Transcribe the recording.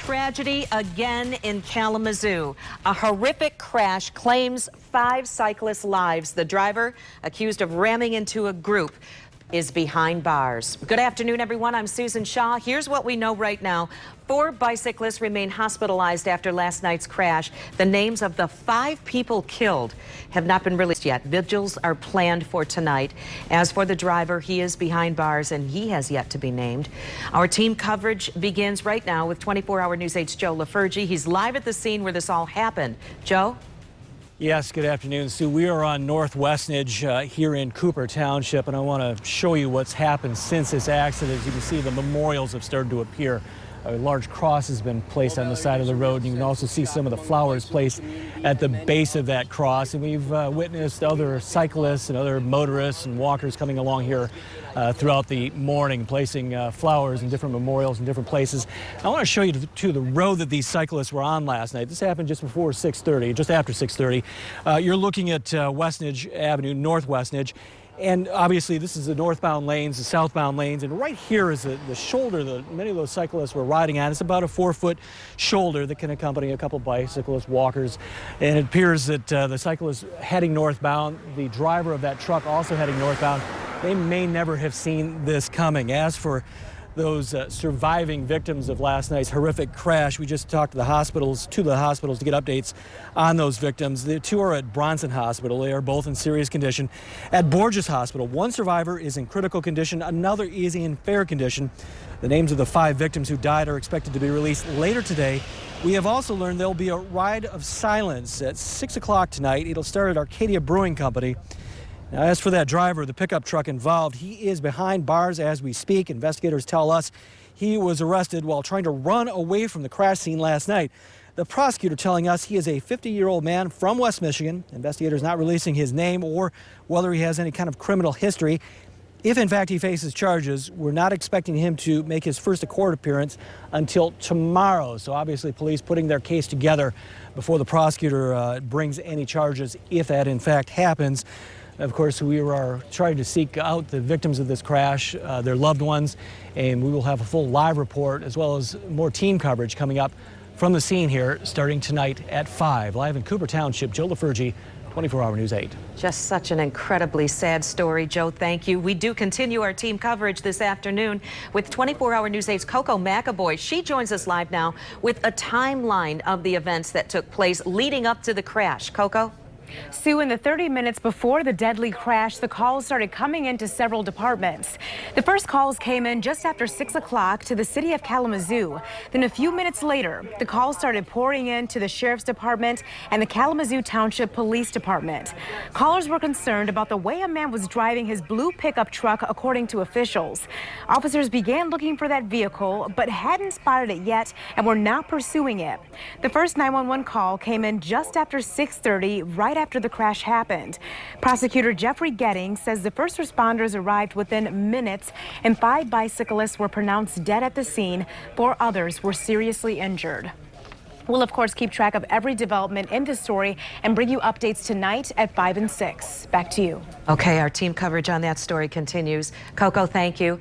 tragedy again in Kalamazoo. A horrific crash claims 5 cyclists' lives. The driver, accused of ramming into a group, is behind bars. Good afternoon, everyone. I'm Susan Shaw. Here's what we know right now. 4 bicyclists remain hospitalized after last night's crash. The names of the 5 people killed have not been released yet. Vigils are planned for tonight. As for the driver, he is behind bars and he has yet to be named. Our team coverage begins right now with 24-hour News 8's Joe LaFurgey. He's live at the scene where this all happened. Joe? Yes, good afternoon, Sue. We are on North Westnedge here in Cooper Township, and I want to show you what's happened since this accident. As you can see, the memorials have started to appear. A large cross has been placed on the side of the road, and you can also see some of the flowers placed at the base of that cross. And we've witnessed other cyclists and other motorists and walkers coming along here throughout the morning, placing flowers and different memorials in different places. I want to show you to the road that these cyclists were on last night. This happened just before 6:30, just after 6:30. You're looking at Westnedge Avenue, North Westnedge. And obviously this is the northbound lanes, the southbound lanes, and right here is the shoulder that many of those cyclists were riding on. It's about a 4-foot shoulder that can accompany a couple bicyclists, walkers, and it appears that the cyclist heading northbound, the driver of that truck also heading northbound, they may never have seen this coming. As for those surviving victims of last night's horrific crash, we just talked to the hospitals to get updates on those victims. The 2 are at Bronson Hospital. They are both in serious condition. At Borges Hospital, 1 survivor is in critical condition, another is in fair condition. The names of the 5 victims who died are expected to be released later today. We have also learned there'll be a ride of silence at 6 o'clock tonight. It'll start at Arcadia Brewing Company. Now, as for that driver, the pickup truck involved, he is behind bars as we speak. Investigators tell us he was arrested while trying to run away from the crash scene last night. The prosecutor telling us he is a 50-year-old man from West Michigan. Investigators not releasing his name or whether he has any kind of criminal history. If, in fact, he faces charges, we're not expecting him to make his first court appearance until tomorrow. So obviously police putting their case together before the prosecutor brings any charges, if that, in fact, happens. Of course, we are trying to seek out the victims of this crash, their loved ones, and we will have a full live report as well as more team coverage coming up from the scene here starting tonight at 5. Live in Cooper Township, Joe LaFurgey, 24-hour News 8. Just such an incredibly sad story, Joe. Thank you. We do continue our team coverage this afternoon with 24-hour News 8's Coco McAvoy. She joins us live now with a timeline of the events that took place leading up to the crash. Coco? Sue, in the 30 minutes before the deadly crash, the calls started coming into several departments. The first calls came in just after 6 o'clock to the city of Kalamazoo. Then a few minutes later, the calls started pouring in to the Sheriff's Department and the Kalamazoo Township Police Department. Callers were concerned about the way a man was driving his blue pickup truck, according to officials. Officers began looking for that vehicle, but hadn't spotted it yet and were now pursuing it. The first 911 call came in just after 6:30, right after the crash happened. Prosecutor Jeffrey Getting says the first responders arrived within minutes and 5 bicyclists were pronounced dead at the scene. 4 others were seriously injured. We'll, of course, keep track of every development in this story and bring you updates tonight at 5 and 6. Back to you. Okay, our team coverage on that story continues. Coco, thank you.